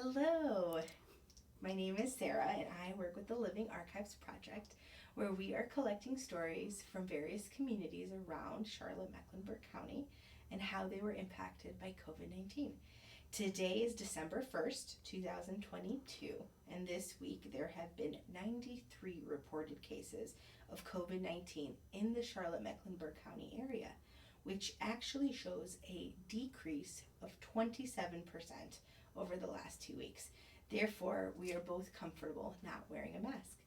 Hello, my name is Sarah and I work with the Living Archives Project, where we are collecting stories from various communities around Charlotte Mecklenburg County and how they were impacted by COVID 19. Today is December 1st, 2022, and this week there have been 93 reported cases of COVID 19 in the Charlotte Mecklenburg County area, which actually shows a decrease of 27% over the last 2 weeks. Therefore, we are both comfortable not wearing a mask.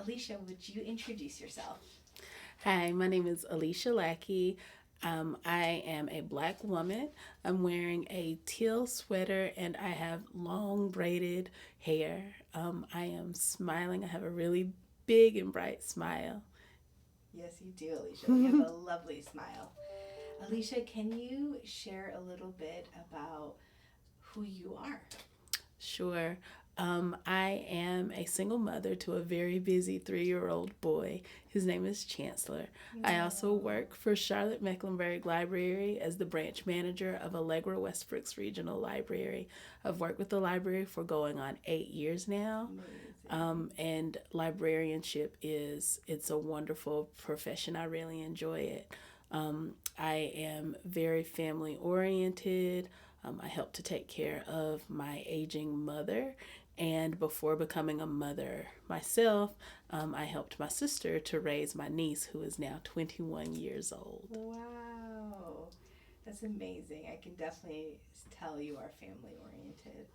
Alesha, would you introduce yourself? Hi, my name is Alesha Lackey. I am a black woman. I'm wearing a teal sweater and I have long braided hair. I am smiling. I have a really big and bright smile. Yes, you do, Alesha. You have a lovely smile. Alesha, can you share a little bit about who you are? Sure. I am a single mother to a very busy 3-year-old boy. His name is Chancellor. I also No. work for Charlotte Mecklenburg Library as the branch manager of Allegra Westbrook's Regional Library. I've worked with the library for going on 8 years now. Amazing. And librarianship it's a wonderful profession. I really enjoy it. I am very family oriented. I help to take care of my aging mother. And before becoming a mother myself, I helped my sister to raise my niece, who is now 21 years old. Wow. That's amazing. I can definitely tell you are family oriented.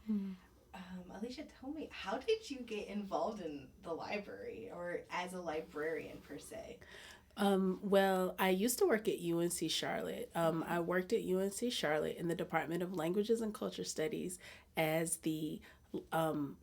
Alesha, tell me, how did you get involved in the library or as a librarian per se? Well, I used to work at UNC Charlotte. Okay. I worked at UNC Charlotte in the Department of Languages and Culture Studies as the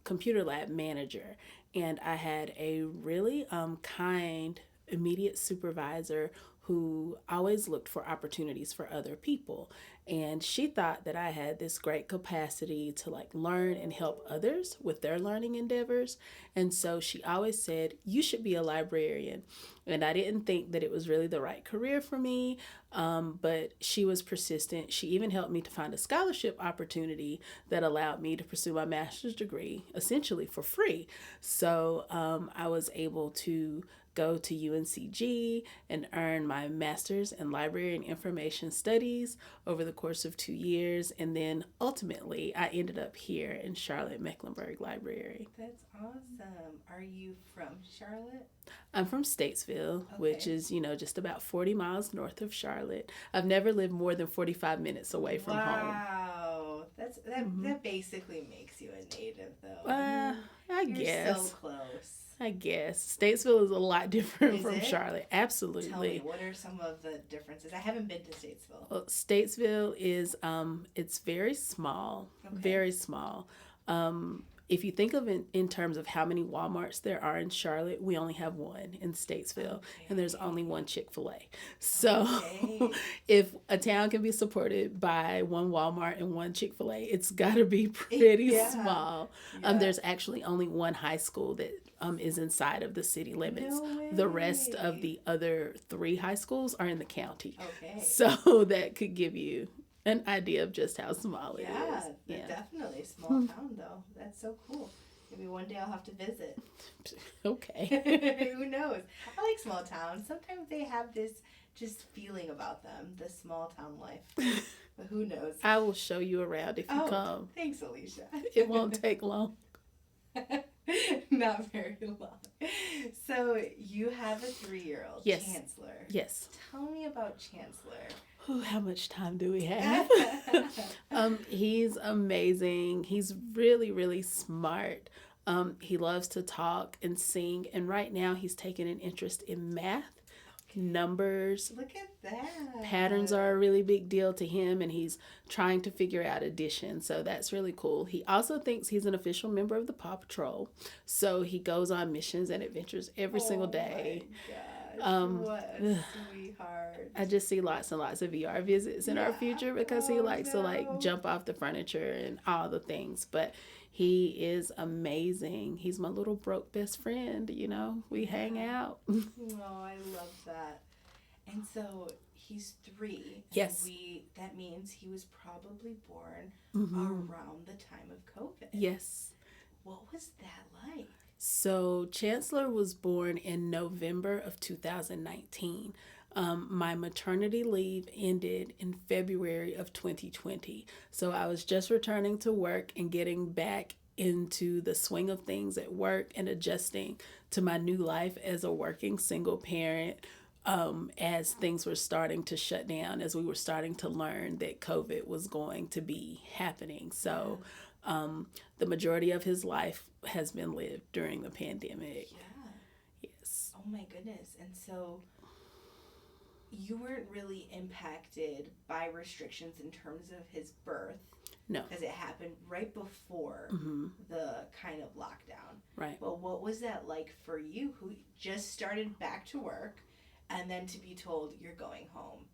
computer lab manager. And I had a really kind, immediate supervisor who always looked for opportunities for other people. And she thought that I had this great capacity to like learn and help others with their learning endeavors. And so she always said, "You should be a librarian." And I didn't think that it was really the right career for me, but she was persistent. She even helped me to find a scholarship opportunity that allowed me to pursue my master's degree essentially for free. So I was able to go to UNCG and earn my master's in library and information studies over the course of 2 years. And then ultimately, I ended up here in Charlotte Mecklenburg Library. That's awesome. Are you from Charlotte? I'm from Statesville, which Okay. is, just about 40 miles north of Charlotte. I've never lived more than 45 minutes away from home. Wow. That basically makes you a native though. I Uh, mean, I you're so guess. close. I guess. Statesville is a lot different Is from it? Charlotte. Tell me, Absolutely. what are some of the differences? I haven't been to Statesville. Well, Statesville is it's very small, Okay. very small. If you think of it in terms of how many Walmarts there are in Charlotte, we only have one in Statesville, and there's only Okay. one Chick-fil-A. So, Okay. if a town can be supported by one Walmart and one Chick-fil-A, it's got to be pretty Yeah. small. Yeah. There's actually only one high school that is inside of the city limits. No The rest of way. the other three high schools are in the county. Okay. So that could give you an idea of just how small it Yeah, is. Yeah. definitely a small town though. That's so cool. Maybe one day I'll have to visit. Okay. Who knows? I like small towns. Sometimes they have this just feeling about them, the small town life. But who knows? I will show you around if you Oh, come. thanks, Alicia. It won't take long. Not very long. So you have a 3-year-old, Yes. Chancellor. Yes. Tell me about Chancellor. Whew, how much time do we have? He's amazing. He's really, really smart. He loves to talk and sing, and right now he's taking an interest in math, numbers. Look at Patterns that. are a really big deal to him, and he's trying to figure out addition. So that's really cool. He also thinks he's an official member of the Paw Patrol. So he goes on missions and adventures every single Oh my day. gosh, Um, what a sweetheart. I just see lots and lots of VR visits in our Yeah. future because he Oh likes to like no. jump off the furniture and all the things. But he is amazing. He's my little broke best friend. We hang Yeah. out. Oh, I love that. And so he's 3, and Yes. that means he was probably born Hmm. around the time of COVID. Yes. What was that like? So Chancellor was born in November of 2019. My maternity leave ended in February of 2020. So I was just returning to work and getting back into the swing of things at work and adjusting to my new life as a working single parent, as things were starting to shut down, as we were starting to learn that COVID was going to be happening. So the majority of his life has been lived during the pandemic. Yeah. Yes. Oh my goodness. And so you weren't really impacted by restrictions in terms of his birth. No. Because it happened right before the kind of lockdown. Right. But what was that like for you, who just started back to work and then to be told you're going home?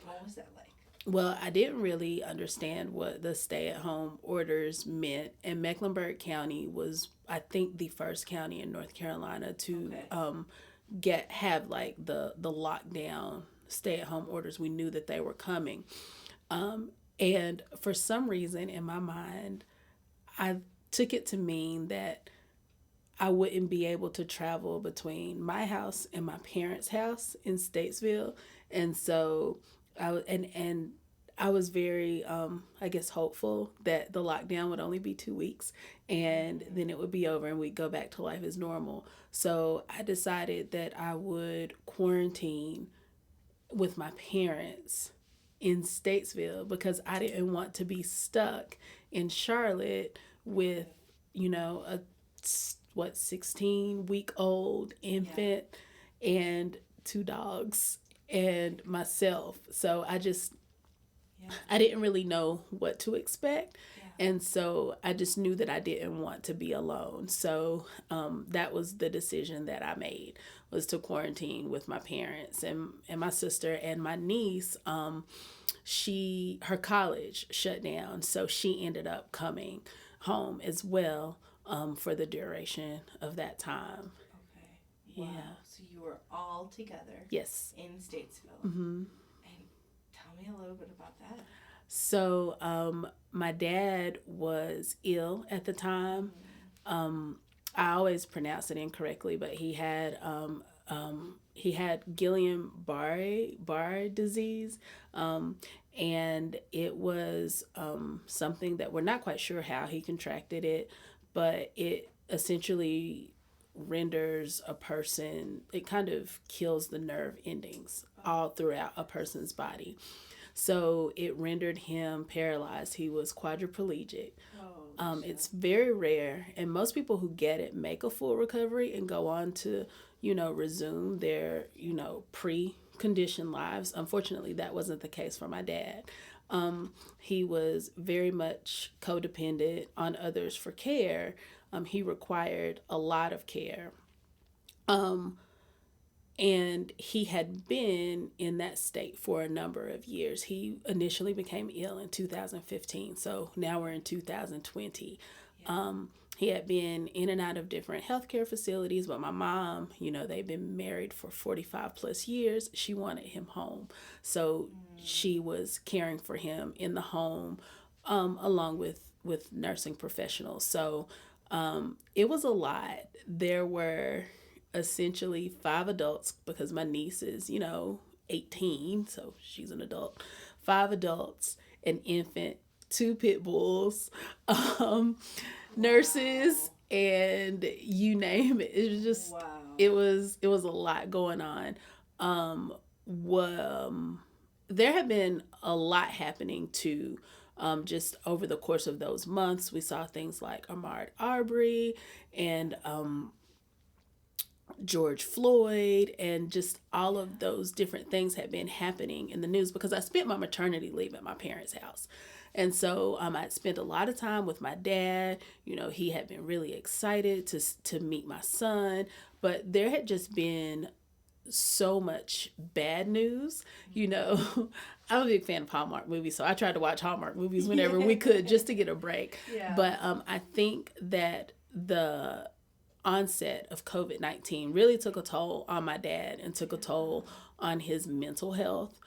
What was that like? Well, I didn't really understand what the stay-at-home orders meant, and Mecklenburg County was, I think, the first county in North Carolina to have like the lockdown stay-at-home orders. We knew that they were coming, and for some reason in my mind, I took it to mean that I wouldn't be able to travel between my house and my parents' house in Statesville, and so and I was very, I guess, hopeful that the lockdown would only be 2 weeks, and then it would be over and we'd go back to life as normal. So I decided that I would quarantine with my parents in Statesville because I didn't want to be stuck in Charlotte with, a 16-week-old infant and two dogs and myself. So I didn't really know what to expect. And so I just knew that I didn't want to be alone. So that was the decision that I made, was to quarantine with my parents and my sister and my niece. Her college shut down, so she ended up coming home as well for the duration of that time. Okay. Wow. Yeah. So you were all together. Yes. In Statesville. And tell me a little bit about that. So my dad was ill at the time. I always pronounce it incorrectly, but he had Guillain-Barré disease, and it was something that we're not quite sure how he contracted it, but it essentially renders a person, it kind of kills the nerve endings all throughout a person's body. So it rendered him paralyzed. He was quadriplegic. It's very rare, and most people who get it make a full recovery and go on to, resume their, pre-conditioned lives. Unfortunately, that wasn't the case for my dad. He was very much codependent on others for care. He required a lot of care. And he had been in that state for a number of years. He initially became ill in 2015, so now we're in 2020. He had been in and out of different healthcare facilities, but my mom, they've been married for 45 plus years. She wanted him home. So she was caring for him in the home, along with nursing professionals. So it was a lot. There were essentially 5 adults, because my niece is, 18, so she's an adult. 5 adults, an infant, 2 pit bulls, nurses, and you name it. It was just, it was a lot going on. There had been a lot happening too. Just over the course of those months, we saw things like Ahmaud Arbery and George Floyd, and just all of those different things had been happening in the news because I spent my maternity leave at my parents' house. And so I'd spent a lot of time with my dad. He had been really excited to meet my son, but there had just been so much bad news. I'm a big fan of Hallmark movies, so I tried to watch Hallmark movies whenever we could just to get a break. But I think that the onset of COVID-19 really took a toll on my dad and took a toll on his mental health,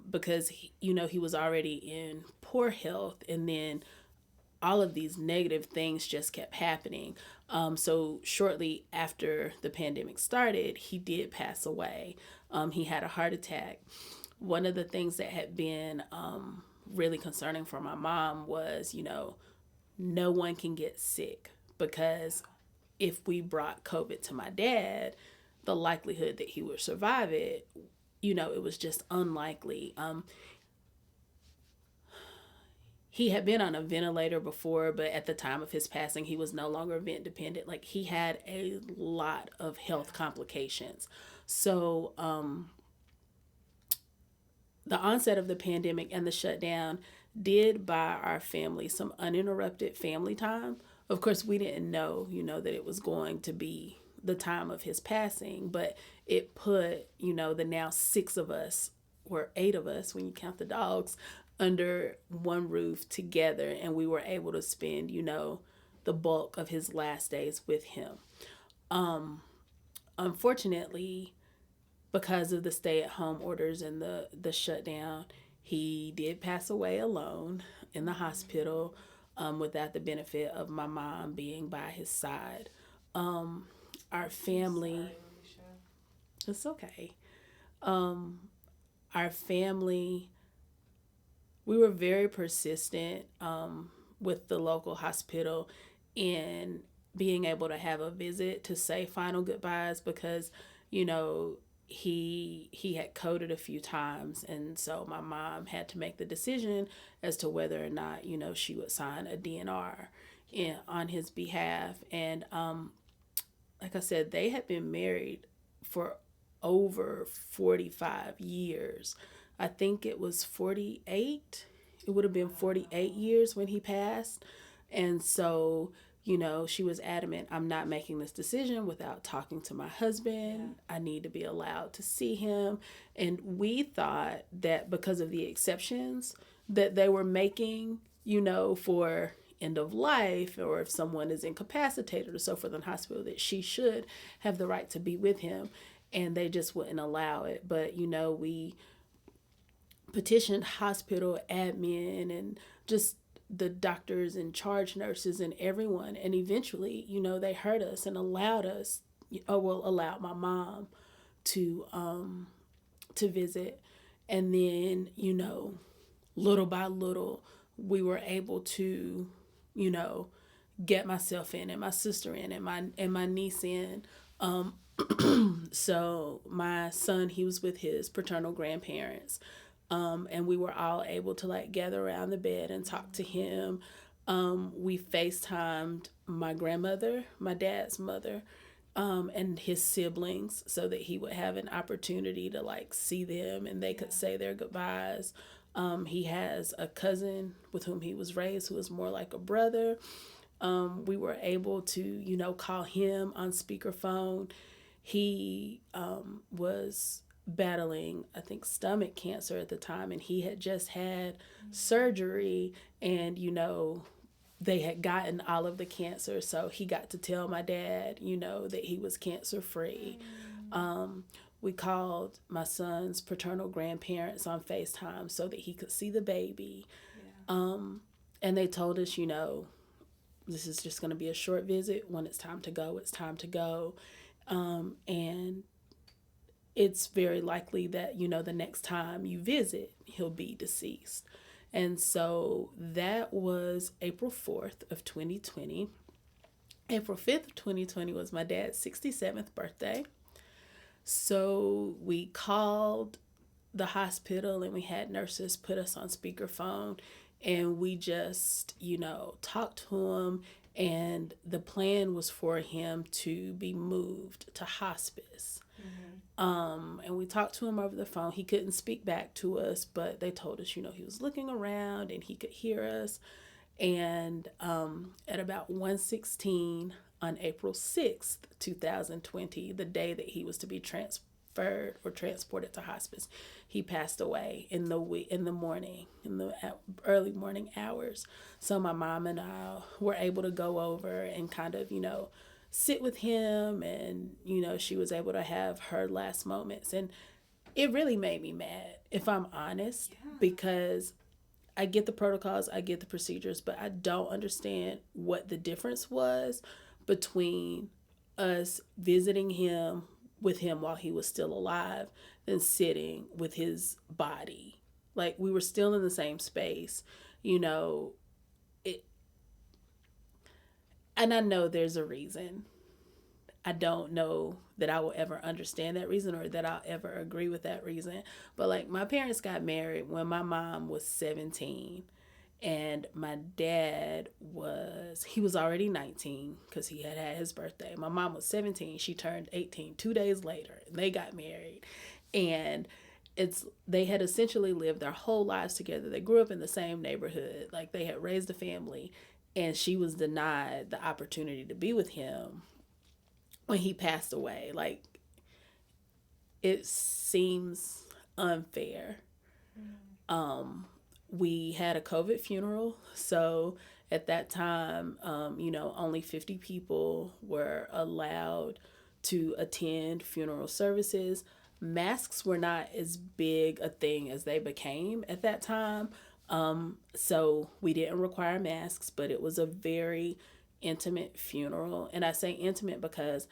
because he was already in poor health, and then all of these negative things just kept happening. So shortly after the pandemic started, he did pass away. He had a heart attack. One of the things that had been really concerning for my mom was, no one can get sick, because if we brought COVID to my dad, the likelihood that he would survive it, it was just unlikely. He had been on a ventilator before, but at the time of his passing, he was no longer vent dependent. Like, he had a lot of health complications. So, the onset of the pandemic and the shutdown did buy our family some uninterrupted family time. Of course, we didn't know, that it was going to be the time of his passing, but it put, the now 6 of us, or 8 of us when you count the dogs, under one roof together, and we were able to spend, the bulk of his last days with him. Unfortunately, because of the stay-at-home orders and the shutdown, he did pass away alone in the hospital, without the benefit of my mom being by his side. Our family, Sorry, Alesha. it's okay. Our family, we were very persistent with the local hospital in being able to have a visit to say final goodbyes, because, he had coded a few times, and so my mom had to make the decision as to whether or not, she would sign a DNR on his behalf. And like I said, they had been married for over 45 years. I think it was 48. It would have been 48 years when he passed. And so, she was adamant, I'm not making this decision without talking to my husband. Yeah. I need to be allowed to see him. And we thought that because of the exceptions that they were making, for end of life, or if someone is incapacitated or so forth in the hospital, that she should have the right to be with him. And they just wouldn't allow it. But, we petitioned hospital admin and just the doctors and charge nurses and everyone, and eventually, they heard us and allowed us, allowed my mom to visit. And then, little by little, we were able to, get myself in and my sister in and my niece in. So my son, he was with his paternal grandparents. And we were all able to gather around the bed and talk to him. We FaceTimed my grandmother, my dad's mother, and his siblings, so that he would have an opportunity to see them and they could say their goodbyes. He has a cousin with whom he was raised who is more like a brother. We were able to, call him on speakerphone. He was battling, I think, stomach cancer at the time, and he had just had surgery, and they had gotten all of the cancer, so he got to tell my dad that he was cancer free. We called my son's paternal grandparents on FaceTime so that he could see the baby. And they told us, this is just going to be a short visit. When it's time to go, it's time to go. And it's very likely that, the next time you visit, he'll be deceased. And so that was April 4th of 2020. April 5th of 2020 was my dad's 67th birthday. So we called the hospital and we had nurses put us on speakerphone, and we just, talked to him, and the plan was for him to be moved to hospice. And we talked to him over the phone. He couldn't speak back to us, but they told us, he was looking around and he could hear us. And at about 1:16 on April 6th, 2020, the day that he was to be transferred or transported to hospice, he passed away in the morning, in the early morning hours. So my mom and I were able to go over and kind of, sit with him, and she was able to have her last moments. And it really made me mad, if I'm honest, because I get the protocols, I get the procedures, but I don't understand what the difference was between us visiting him with him while he was still alive than sitting with his body. Like, we were still in the same space, you know. It, and I know there's a reason. I don't know that I will ever understand that reason or that I'll ever agree with that reason. But like, my parents got married when my mom was 17, and my dad he was already 19 because he had had his birthday. My mom was 17. She turned 18 2 days later, and they got married. And they had essentially lived their whole lives together. They grew up in the same neighborhood. Like, they had raised a family, and she was denied the opportunity to be with him when he passed away. Like, it seems unfair. We had a COVID funeral, so at that time, only 50 people were allowed to attend funeral services. Masks were not as big a thing as they became at that time. So we didn't require masks, but it was a very intimate funeral. And I say intimate because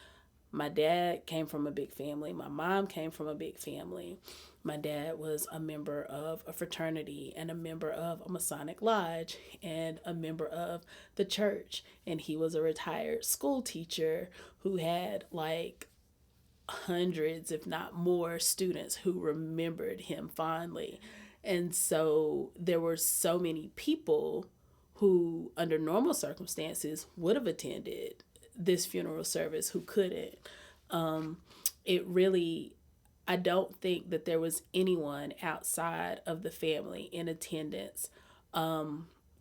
my dad came from a big family. My mom came from a big family. My dad was a member of a fraternity and a member of a Masonic lodge and a member of the church. And he was a retired school teacher who had like hundreds, if not more, students who remembered him fondly. And so there were so many people who, under normal circumstances, would have attended this funeral service who couldn't. It really, I don't think that there was anyone outside of the family in attendance,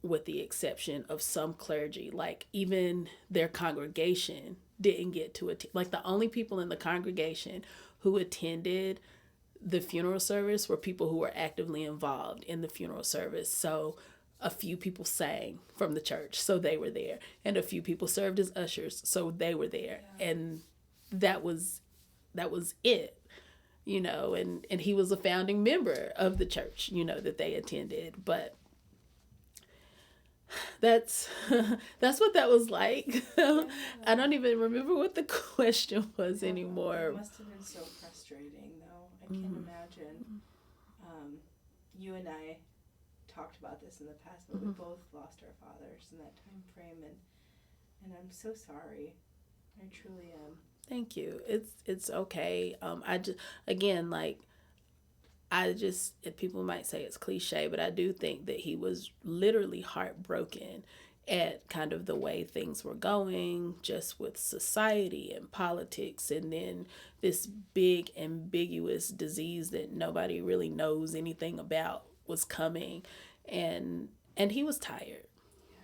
with the exception of some clergy. Like, even their congregation didn't get to attend. Like, the only people in the congregation who attended the funeral service were people who were actively involved in the funeral service. So a few people sang from the church, so they were there, and a few people served as ushers, so they were there. Yeah. And that was it, and he was a founding member of the church, that they attended. But that's what that was like. Yeah. I don't even remember what the question was anymore. It must have been so frustrating, though. I can't imagine. You and I talked about this in the past, but we both lost our fathers in that time frame, and I'm so sorry. I truly am. Thank you. It's okay. People might say it's cliche, but I do think that he was literally heartbroken at kind of the way things were going, just with society and politics, and then this big ambiguous disease that nobody really knows anything about was coming, and he was tired. Yeah.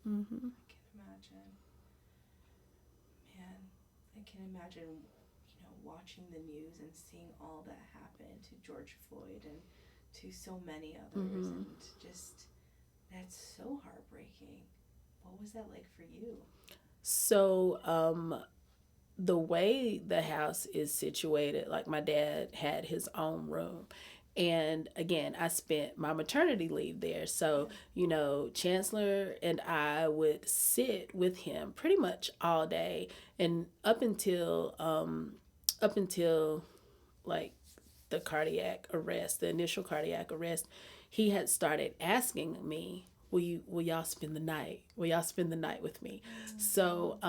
I can imagine. Man, I can imagine, watching the news and seeing all that happen to George Floyd and to so many others, and just, that's so heartbreaking. What was that like for you? So, the way the house is situated, like, my dad had his own room. And again, I spent my maternity leave there. So, Chancellor and I would sit with him pretty much all day. And up until like the initial cardiac arrest, he had started asking me, will y'all spend the night? Will y'all spend the night with me? So,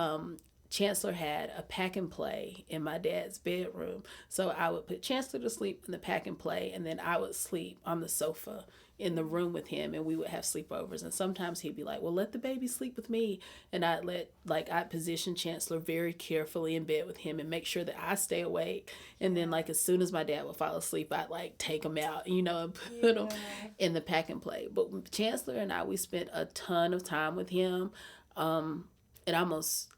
Chancellor had a pack and play in my dad's bedroom. So I would put Chancellor to sleep in the pack and play, and then I would sleep on the sofa in the room with him, and we would have sleepovers. And sometimes he'd be like, well, let the baby sleep with me. And I'd position Chancellor very carefully in bed with him and make sure that I stay awake. And then, like, as soon as my dad would fall asleep, I'd like take him out, and put him in the pack and play. But Chancellor and I, we spent a ton of time with him. It almost,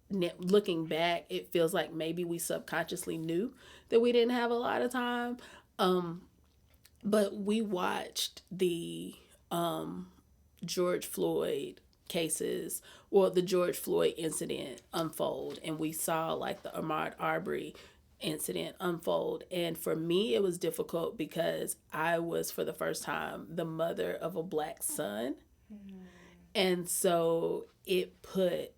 looking back, it feels like maybe we subconsciously knew that we didn't have a lot of time. But we watched the George Floyd cases, or the George Floyd incident, unfold, and we saw, like, the Ahmaud Arbery incident unfold. And for me, it was difficult because I was, for the first time, the mother of a black son. Mm-hmm. And so it put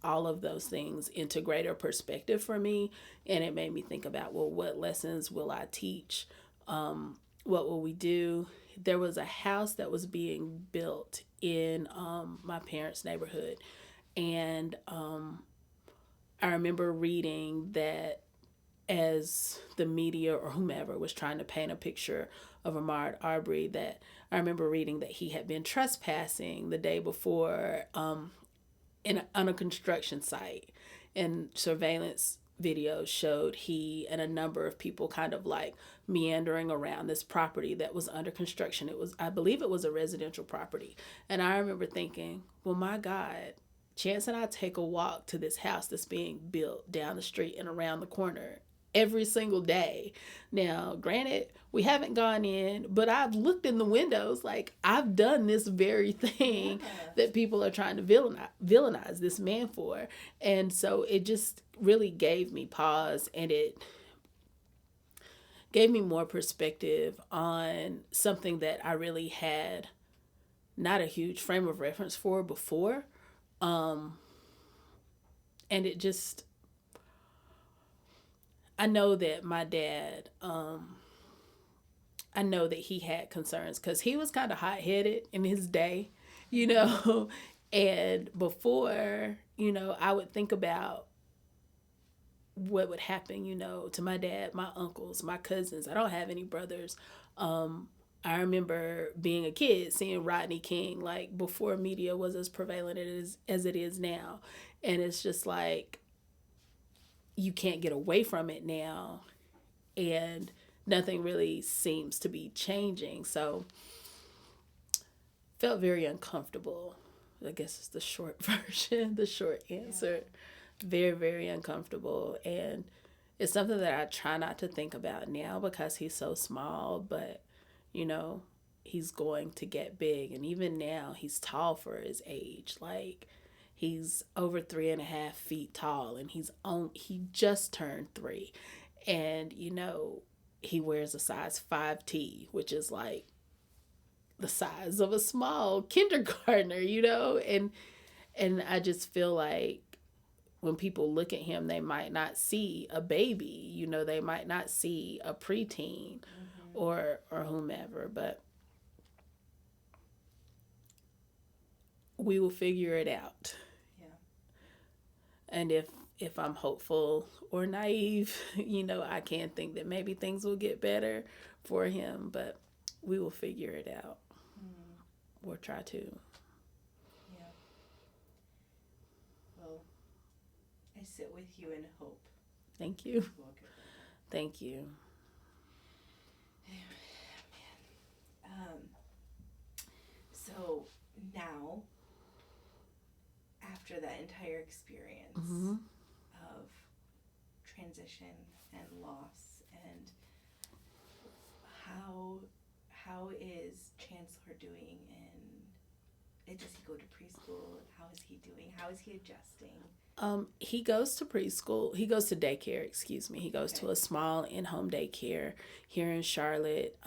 all of those things into greater perspective for me. And it made me think about, well, what lessons will I teach? What will we do? There was a house that was being built in my parents' neighborhood. And I remember reading that as the media or whomever was trying to paint a picture of Ahmaud Arbery, that I remember reading that he had been trespassing the day before on a construction site, and surveillance videos showed he and a number of people kind of like meandering around this property that was under construction. It was, I believe it was a residential property. And I remember thinking, well, my God, Chance and I take a walk to this house that's being built down the street and around the corner every single day. Now, granted, we haven't gone in, but I've looked in the windows. Like, I've done this very thing that people are trying to villainize this man for. And so it just really gave me pause, and it gave me more perspective on something that I really had not a huge frame of reference for before. And it just, I know that my dad, I know that he had concerns because he was kind of hot-headed in his day, you know. And before, you know, I would think about what would happen, you know, to my dad, my uncles, my cousins. I don't have any brothers. I remember being a kid seeing Rodney King, like, before media was as prevalent as it is now. And it's just like, you can't get away from it now, and nothing really seems to be changing. So felt very uncomfortable. I guess it's the short version, the short answer. Yeah. Very, very uncomfortable. And it's something that I try not to think about now because he's so small, but you know, he's going to get big. And even now, he's tall for his age. Like, he's over 3.5 feet tall, and he just turned 3. And, you know, he wears a size 5T, which is like the size of a small kindergartner, you know? And I just feel like when people look at him, they might not see a baby, you know, they might not see a preteen. Mm-hmm. or whomever, but we will figure it out. Yeah. And if I'm hopeful or naive, you know, I can think that maybe things will get better for him, but we will figure it out. Mm. Or try to. Yeah. Well, I sit with you in hope. Thank you. Thank you. So now, after that entire experience, mm-hmm. of transition and loss, and how is Chancellor doing, and does he go to preschool? How is he doing? How is he adjusting? He goes to preschool. He goes to daycare, excuse me. He goes to a small in-home daycare here in Charlotte.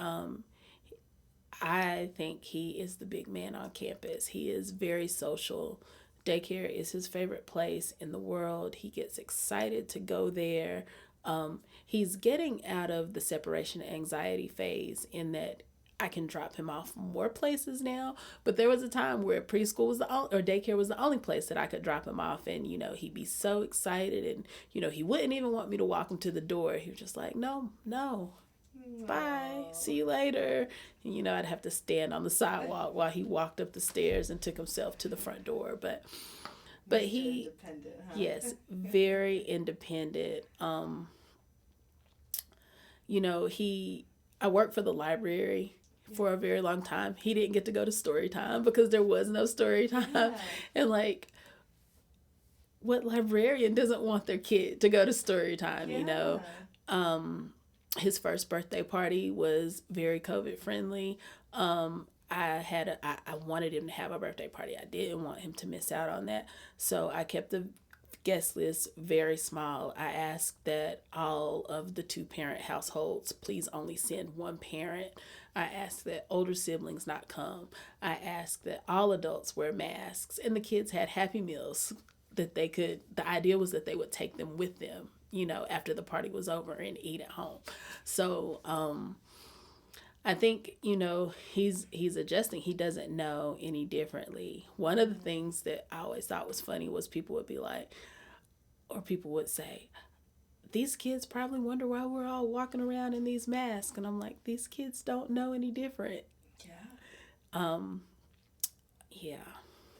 I think he is the big man on campus. He is very social. Daycare is his favorite place in the world. He gets excited to go there. He's getting out of the separation anxiety phase in that I can drop him off more places now. But there was a time where preschool was or daycare was the only place that I could drop him off. And, you know, he'd be so excited. And, you know, he wouldn't even want me to walk him to the door. He was just like, no. Bye. See you later. And, you know, I'd have to stand on the sidewalk while he walked up the stairs and took himself to the front door. But he, independent, huh? Yes, very independent. You know, I worked for the library for a very long time. He didn't get to go to story time because there was no story time. Yeah. And like, what librarian doesn't want their kid to go to story time, you know? His first birthday party was very COVID friendly. I wanted him to have a birthday party. I didn't want him to miss out on that. So I kept the guest list very small. I asked that all of the 2-parent households please only send one parent. I asked that older siblings not come. I asked that all adults wear masks, and the kids had Happy Meals that they could. The idea was that they would take them with them, after the party was over and eat at home. So, I think he's adjusting. He doesn't know any differently. One of the things that I always thought was funny was people would be like, or people would say, these kids probably wonder why we're all walking around in these masks, and I'm like, these kids don't know any different. Yeah.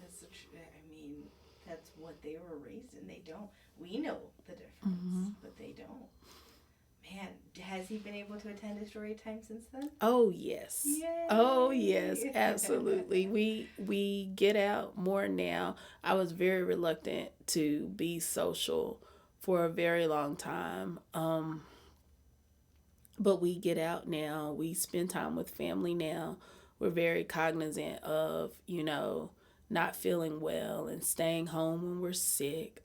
That's that's what they were raised in. They don't. We know the difference, but they don't. Man, has he been able to attend a story time since then? Oh yes. Yay. Oh yes, absolutely. We get out more now. I was very reluctant to be social for a very long time. But we get out now. We spend time with family now. We're very cognizant of, not feeling well and staying home when we're sick.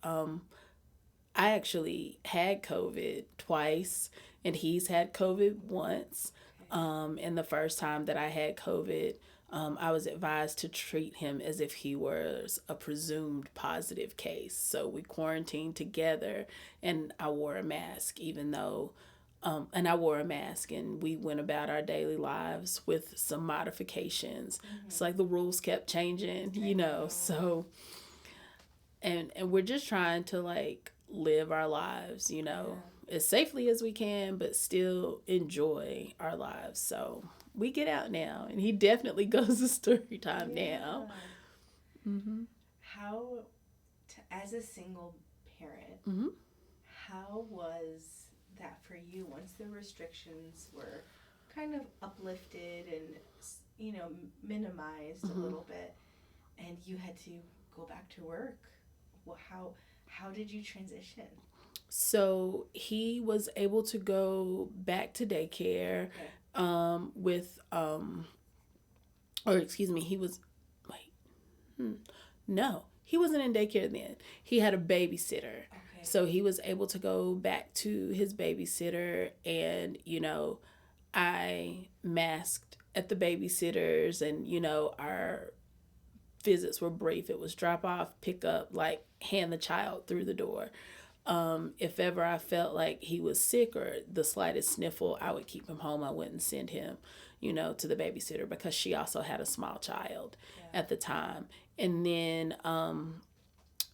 I actually had COVID twice, and he's had COVID once. And the first time that I had COVID, I was advised to treat him as if he was a presumed positive case. So we quarantined together, and I wore a mask, and we went about our daily lives with some modifications. It's like the rules kept changing, so, and we're just trying to live our lives, as safely as we can, but still enjoy our lives. So we get out now, and he definitely goes to story time now. As a single parent, how was that for you once the restrictions were kind of uplifted and, minimized a little bit, and you had to go back to work? Well, how did you transition? So he was able to go back to daycare, no, he wasn't in daycare then. He had a babysitter. Okay. So he was able to go back to his babysitter, and, I masked at the babysitters, and, our visits were brief. It was drop off, pick up, hand the child through the door. If ever I felt like he was sick or the slightest sniffle, I would keep him home. I wouldn't send him, to the babysitter, because she also had a small child at the time. And then,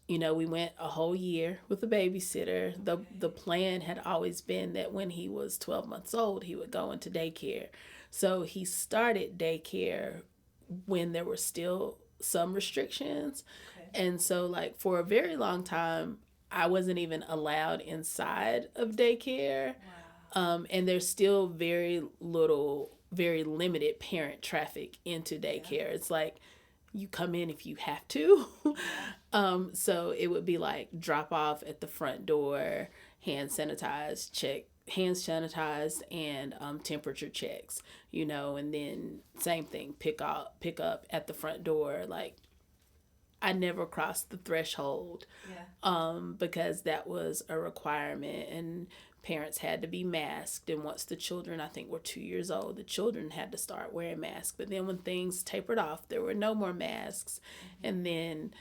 we went a whole year with a babysitter. The plan had always been that when he was 12 months old, he would go into daycare. So he started daycare when there were still some restrictions. Okay. And so for a very long time, I wasn't even allowed inside of daycare. Wow. And there's still very limited parent traffic into daycare. Yeah. It's you come in if you have to. So it would be drop off at the front door, hands sanitized, and temperature checks, and then same thing, pick up at the front door. I never crossed the threshold, because that was a requirement, and parents had to be masked. And once the children, I think, were 2 years old, the children had to start wearing masks. But then when things tapered off, there were no more masks. And then,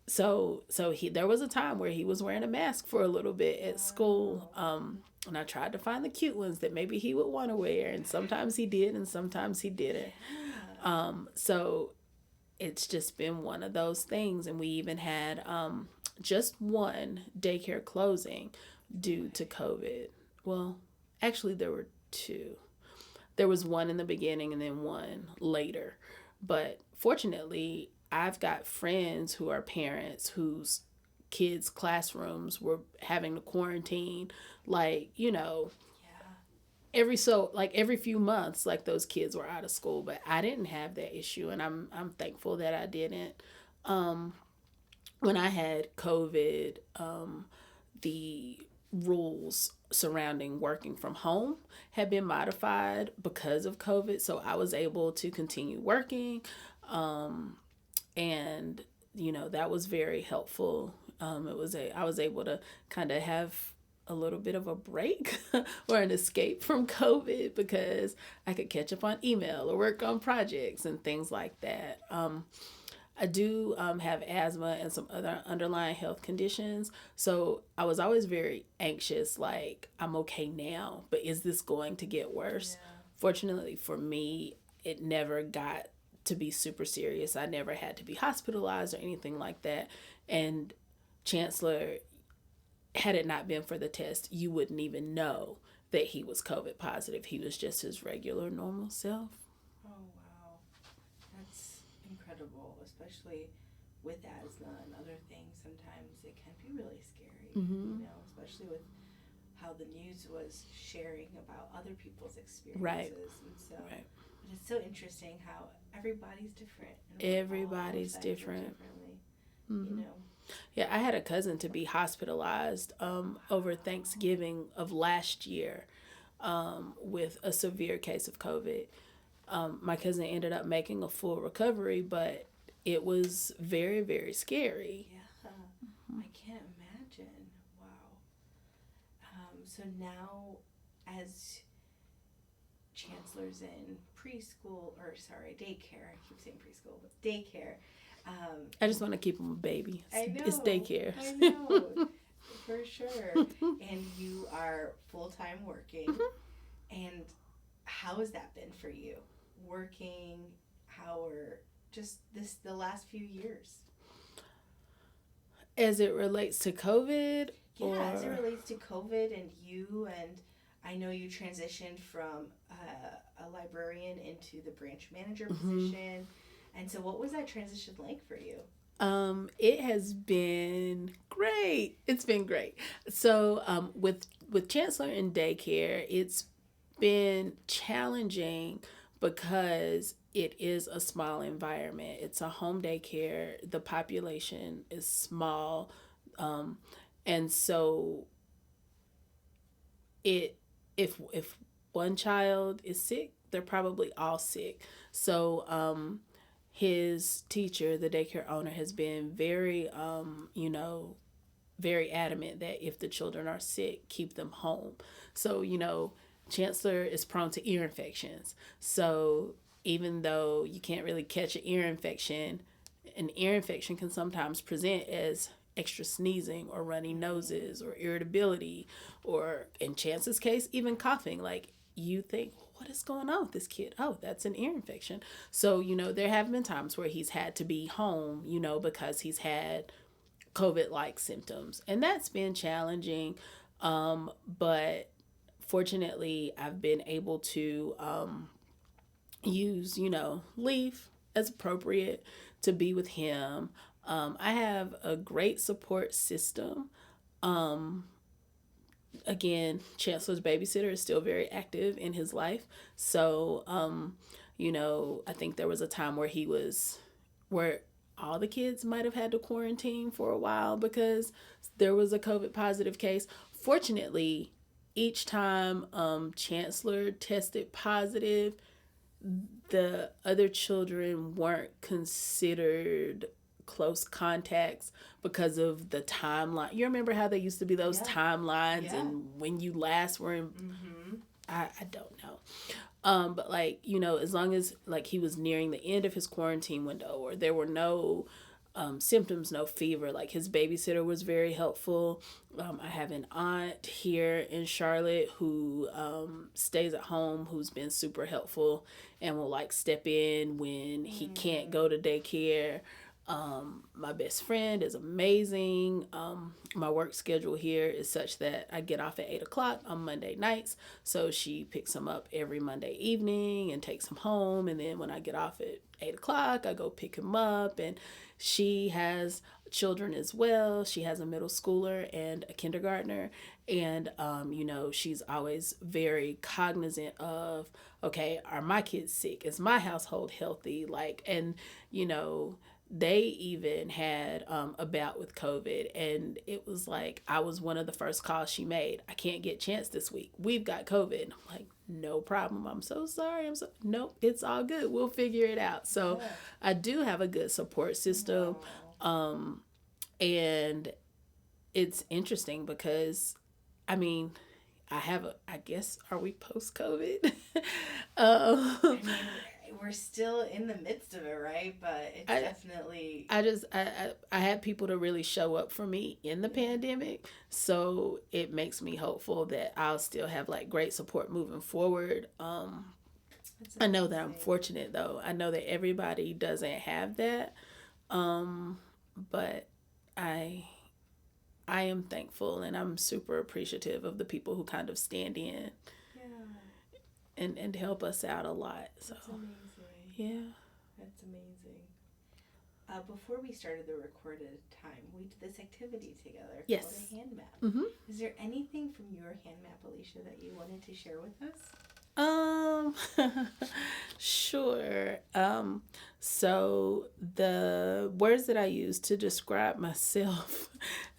so there was a time where he was wearing a mask for a little bit at school. And I tried to find the cute ones that maybe he would want to wear. And sometimes he did, and sometimes he didn't. So it's just been one of those things. And we even had just one daycare closing due to COVID. Well, actually there were two. There was one in the beginning and then one later. But fortunately, I've got friends who are parents whose kids' classrooms were having to quarantine, every few months, those kids were out of school. But I didn't have that issue, and I'm thankful that I didn't. When I had COVID, the rules surrounding working from home had been modified because of COVID, so I was able to continue working, and that was very helpful. I was able to kind of have a little bit of a break or an escape from COVID because I could catch up on email or work on projects and things like that. I do have asthma and some other underlying health conditions. So I was always very anxious, like, I'm okay now, but is this going to get worse? Yeah. Fortunately for me, it never got to be super serious. I never had to be hospitalized or anything like that. And Chancellor, had it not been for the test, you wouldn't even know that he was COVID positive. He was just his regular, normal self. Oh, wow. That's incredible, especially with asthma and other things. Sometimes it can be really scary, especially with how the news was sharing about other people's experiences. Right. And so, right. But it's so interesting how everybody's different. Everybody's different. Yeah, I had a cousin to be hospitalized over Thanksgiving of last year with a severe case of COVID. My cousin ended up making a full recovery, but it was very, very scary. Yeah, I can't imagine. Wow. So now, as Chancellor's in daycare. I keep saying preschool, but daycare. I just want to keep him a baby. It's daycare. I know, for sure. And you are full-time working. And how has that been for you? Working, the last few years? As it relates to COVID? Yeah, as it relates to COVID and you, and I know you transitioned from a librarian into the branch manager position. And so what was that transition like for you? It has been great. It's been great. So with Chancellor in daycare, it's been challenging because it is a small environment. It's a home daycare. The population is small. And so if one child is sick, they're probably all sick. So his teacher, the daycare owner, has been very very adamant that if the children are sick, keep them home. So Chancellor is prone to ear infections. So even though you can't really catch an ear infection can sometimes present as extra sneezing or runny noses or irritability, or in Chance's case, even coughing. Like, you think, what is going on with this kid? Oh, that's an ear infection. So, there have been times where he's had to be home, because he's had COVID-like symptoms. And that's been challenging. But fortunately, I've been able to use, leave as appropriate to be with him. I have a great support system. Again, Chancellor's babysitter is still very active in his life. So, I think there was a time where all the kids might have had to quarantine for a while because there was a COVID positive case. Fortunately, each time Chancellor tested positive, the other children weren't considered close contacts because of the timeline. You remember how there used to be those timelines and when you last were in... I don't know. But as long as he was nearing the end of his quarantine window, or there were no symptoms, no fever, his babysitter was very helpful. I have an aunt here in Charlotte who stays at home, who's been super helpful and will step in when he can't go to daycare. My best friend is amazing. My work schedule here is such that I get off at 8:00 on Monday nights. So she picks him up every Monday evening and takes him home. And then when I get off at 8:00, I go pick him up. And she has children as well. She has a middle schooler and a kindergartner. And, she's always very cognizant of, okay, are my kids sick? Is my household healthy? They even had a bout with COVID, and it was I was one of the first calls she made. I can't get Chance this week. We've got COVID. And I'm like, no problem. I'm so sorry. Nope, it's all good. We'll figure it out. So I do have a good support system. And it's interesting because, I mean, I guess, are we post COVID? I mean, we're still in the midst of it, right? But it's I, definitely. I had people to really show up for me in the pandemic, so it makes me hopeful that I'll still have like great support moving forward. I know that I'm fortunate though. I know that everybody doesn't have that, but I I am thankful and I'm super appreciative of the people who kind of stand in and help us out a lot. So that's amazing. Yeah. That's amazing. Before we started the recorded time, we did this activity together called a hand map. Mm-hmm. Is there anything from your hand map, Alesha, that you wanted to share with us? Sure. So the words that I use to describe myself,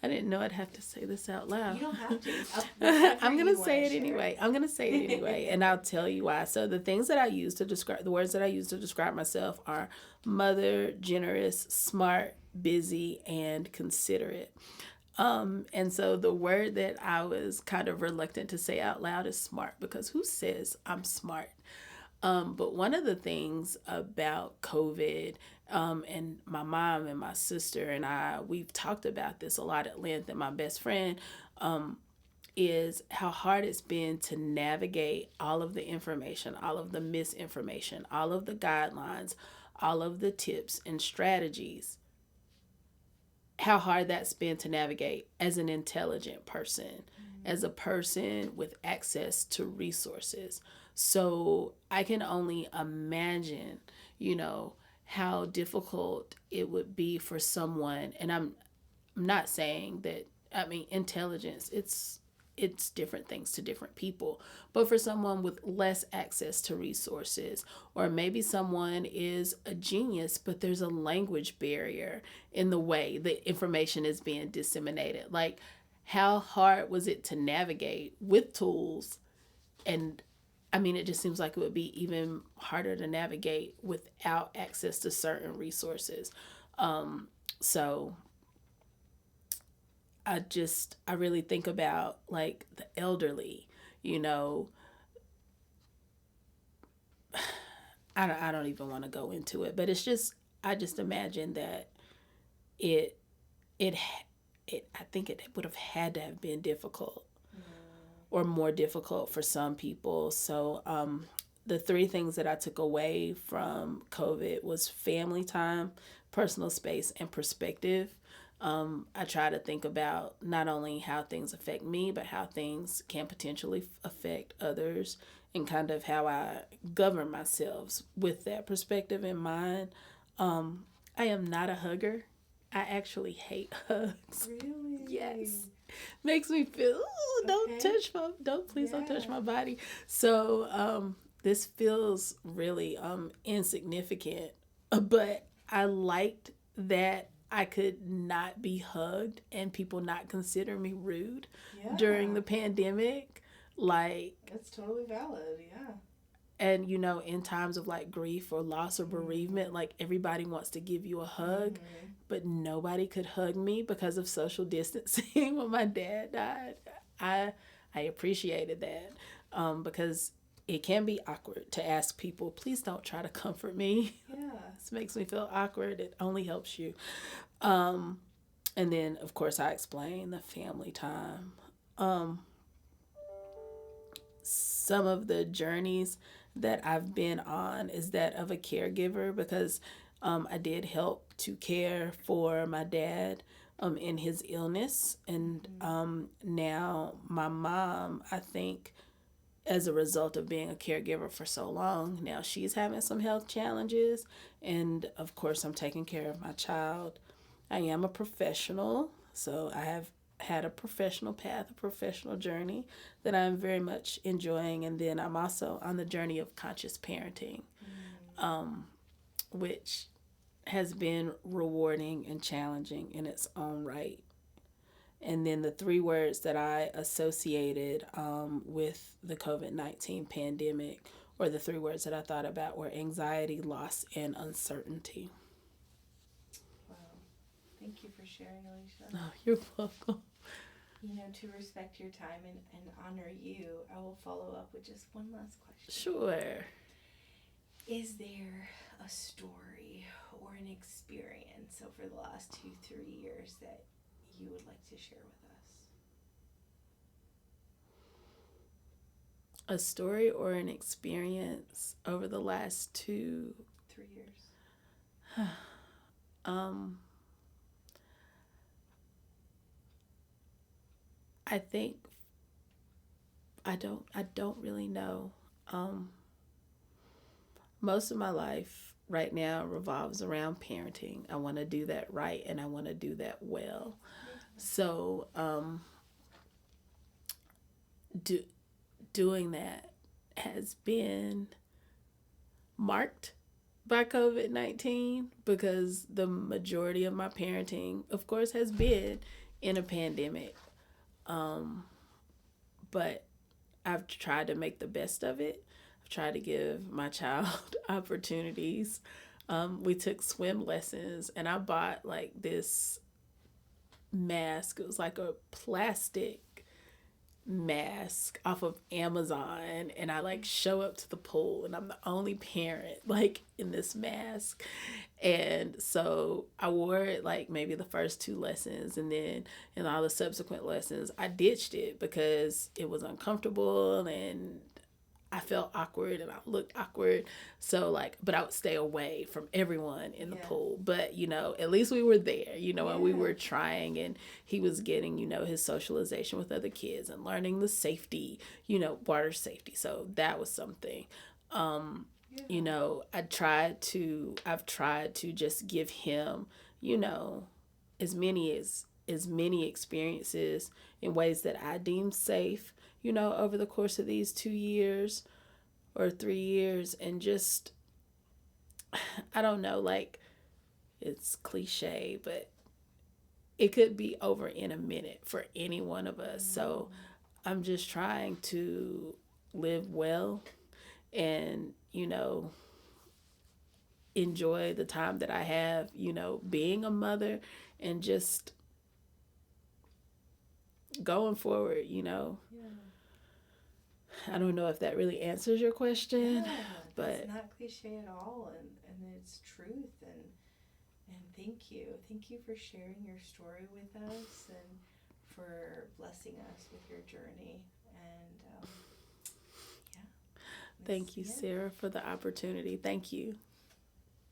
I didn't know I'd have to say this out loud. You don't have to. I'm going to say it anyway. I'm going to say it anyway, and I'll tell you why. So the things that I use to describe, the words that I use to describe myself are mother, generous, smart, busy, and considerate. And so the word that I was kind of reluctant to say out loud is smart, because who says I'm smart? But one of the things about COVID, and my mom and my sister and I, we've talked about this a lot at length, and my best friend, is how hard it's been to navigate all of the information, all of the misinformation, all of the guidelines, all of the tips and strategies. How hard that's been to navigate as an intelligent person, as a person with access to resources. So I can only imagine, how difficult it would be for someone. And I'm not saying that, I mean, intelligence, it's different things to different people, but for someone with less access to resources, or maybe someone is a genius but there's a language barrier in the way the information is being disseminated, like how hard was it to navigate with tools? And I mean, it just seems like it would be even harder to navigate without access to certain resources. So I really think about like the elderly, you know. I don't even want to go into it, but it's just, I just imagine that it it I think it would have had to have been difficult, or more difficult for some people. So the three things that I took away from COVID was family time, personal space, and perspective. I try to think about not only how things affect me, but how things can potentially affect others, and kind of how I govern myself with that perspective in mind. I am not a hugger. I actually hate hugs. Really? Yes. Makes me feel, don't touch my body. So this feels really insignificant, but I liked that I could not be hugged and people not consider me rude during the pandemic. Like, that's totally valid. Yeah. And in times of like grief or loss or bereavement, like everybody wants to give you a hug, but nobody could hug me because of social distancing when my dad died. I appreciated that, because it can be awkward to ask people, please don't try to comfort me. Yeah. This makes me feel awkward. It only helps you. And then, of course, I explain the family time. Some of the journeys that I've been on is that of a caregiver, because I did help to care for my dad in his illness. And now my mom, I think, as a result of being a caregiver for so long, now she's having some health challenges. And of course, I'm taking care of my child. I am a professional, so I have had a professional path, a professional journey that I'm very much enjoying. And then I'm also on the journey of conscious parenting, which has been rewarding and challenging in its own right. And then the three words that I associated with the COVID-19 pandemic, or the three words that I thought about, were anxiety, loss, and uncertainty. Wow. sharing, Alesha. Oh, you're welcome. You know, to respect your time and honor you, I will follow up with just one last question. Sure. Is there a story or an experience over the last 2-3 years that you would like to share with us? A story or an experience over the last 3 years. I think I don't really know. Most of my life right now revolves around parenting. I want to do that right and I want to do that well. So, doing that has been marked by COVID-19 because the majority of my parenting, of course, has been in a pandemic. But I've tried to make the best of it. I've tried to give my child opportunities. We took swim lessons and I bought like this mask. It was like a plastic mask off of Amazon, and I like show up to the pool and I'm the only parent like in this mask. And so I wore it like maybe the first 2 lessons, and then in all the subsequent lessons I ditched it because it was uncomfortable and I felt awkward and I looked awkward. So like, but I would stay away from everyone in the pool. But, you know, at least we were there, you know, and we were trying, and he was getting, you know, his socialization with other kids and learning the safety, you know, water safety. So that was something. You know, I've tried to just give him, you know, as many experiences in ways that I deemed safe, you know, over the course of these 2 years or 3 years. And just, I don't know, like, it's cliche, but it could be over in a minute for any one of us. So I'm just trying to live well and, you know, enjoy the time that I have, you know, being a mother, and just going forward, you know. I don't know if that really answers your question, but it's not cliche at all, and it's truth. And thank you for sharing your story with us and for blessing us with your journey. And thank you, Sarah, for the opportunity. Thank you.